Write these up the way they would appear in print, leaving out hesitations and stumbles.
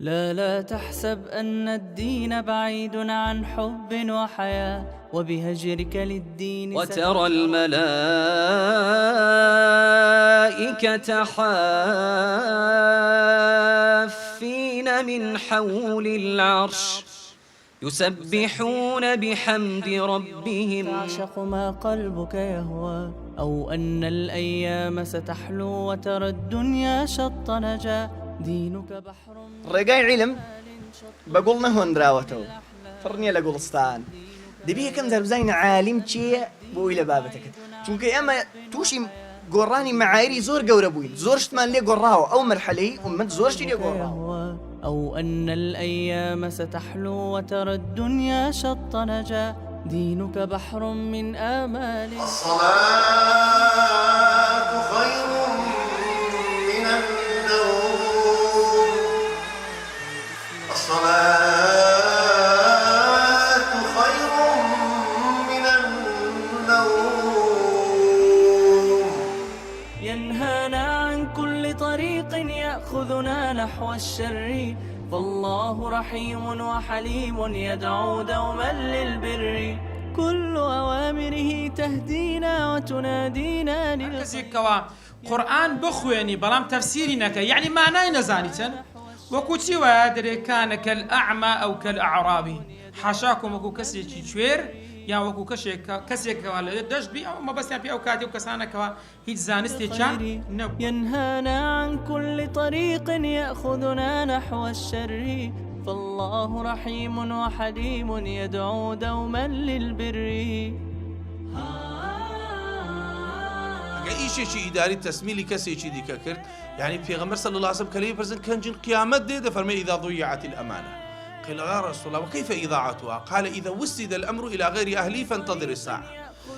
لا تحسب أن الدين بعيد عن حب وحياة، وبهجرك للدين وترى الملائكة حافين من حول العرش يسبحون بحمد ربهم. تعشق ما قلبك يهوى، أو أن الأيام ستحلو وترى الدنيا شط نجا، دينك بحر ڕێگای علم بەگوڵ نەهۆنراوەتەوە، فڕنیە لە گوڵستان. دەبێ یەکەم دەربزانین عالیم چییە بۆی لە بابەتەکەت، چونکە ئێمە تووشی گۆڕانی مەعایری زۆر گەورە بووین، زۆر شتمان لێ گۆڕاوە، ئەو مەرحەلەی ئومەت زۆر شتی لێ گۆڕاوە. أو أن الأيام ستحلو وترى الدنيا شط نجا، دينك بحر من آمال. الصلاة خير من النوم، الصلاة خير من النوم. ينهانا عن كل طريق يأخذنا نحو الشر، فالله رحيم وحليم يدعو دوما للبر، كل أوامره تهدينا وتنادينا کەسێکەوە قورآن بخوێنی بەڵام تەفسیری نەکە، یعنی مانای نەزانیتن، وەکو چی وایە دەرێکانە کەلئەعما ئەو کەلئەعرابی، حاشاکم وەکو کەسێکی کوێر یان وەکو کەسێکەوە لە دەشت بی، ئەو مەبەستیان پێ ئەو کاتی و کەسانەکەوە هیچ زانستێکیان نەبوو. ينهانا عن كل طريق يأخذنا نحو الشر، فالله رحيم وحليم يدعو دوما للبر. ئیشێکی ئیداری تەسمیلی کەسێکی دیکە کرد، یعنی پێغەمبەر صلی الله عليه وسلم کەلەی پرسن کەنجین قیامەت دێ دەفەرمێ إذا ضيعت الأمانة. قيل يا رسول الله وكيف إضاعتها؟ قال إذا وسد الأمر إلى غير أهلي فانتظر الساعة.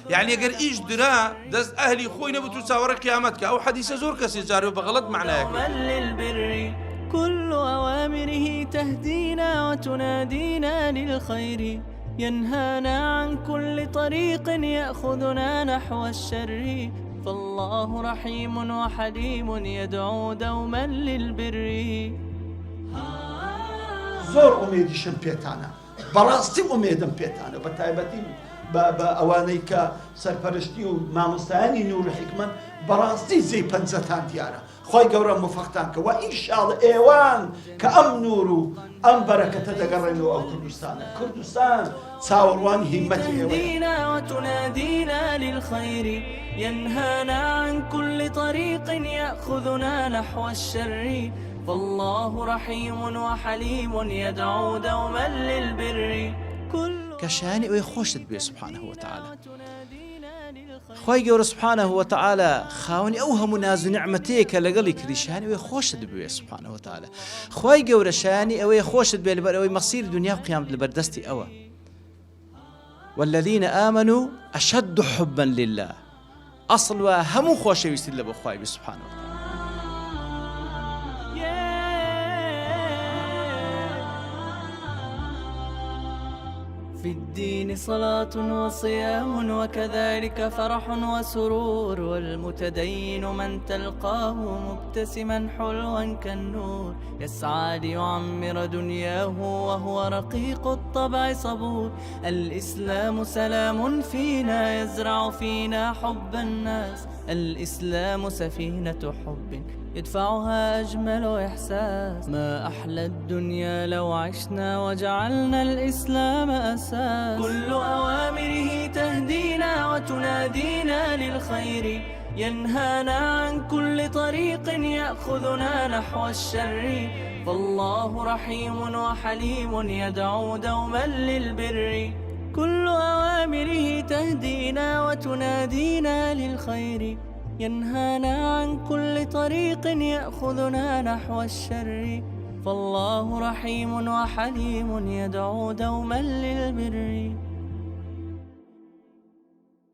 يعني أجر إيش درا دز أهلي خوي نبتو تساور قيامتك أو حديث زور كسي جاري بغلط معناه. للبر كل أوامره تهدينا وتنادينا للخير، ينهانا عن كل طريق يأخذنا نحو الشر، فالله رحيم وحليم يدعو دوما للبر. زۆر ئومێدیشم پێتانە، بەڕاستی ئومێدم پێتانە، بە تایبەتی بە ئەوانەی کە سەرپەرشتی و مامۆستایانی نور و حکمەت بەڕاستی زەی پەنجەتان دیارە. خۆی گەورە موفەقتان کە و ئینشاڵڵا ئێوان کە ئەم نور و ئەم بەرەکەتە دەگەڕێنەوە ئەو کوردستانە. کوردستان چاوەڕوانی هیمەتی ئێوەیە. وتنادينا للخير، ينهانا عن كل طريق يأخذنا نحو الشر، فالله رحيم وحليم يدعو دوما للبر. كشاني ويخوشت به سبحانه وتعالى. خوي جور سبحانه وتعالى خاوني أوهم ناز نعمتيك لقلي كريشاني ويخوشت به سبحانه وتعالى. خوي جور شاني أو يخوشت به أو مصير دنيا وقيامة البردستي أوى. والذين آمنوا أشد حبا لله، أصل وهم خوش يستل بخواي سبحانه وتعالى. في الدين صلاة وصيام وكذلك فرح وسرور، والمتدين من تلقاه مبتسما حلوا كالنور، يسعى ليعمر دنياه وهو رقيق الطبع صبور. الإسلام سلام فينا يزرع فينا حب الناس، الإسلام سفينة حب يدفعها أجمل إحساس، ما أحلى الدنيا لو عشنا وجعلنا الإسلام أساس. كل أوامره تهدينا وتنادينا للخير، ينهانا عن كل طريق يأخذنا نحو الشر، فالله رحيم وحليم يدعو دوما للبر. كل أوامره تهدينا وتنادينا للخير، ينهانا عن كل طريق يأخذنا نحو الشر، فالله رحيم وحليم يدعو دوما للبر.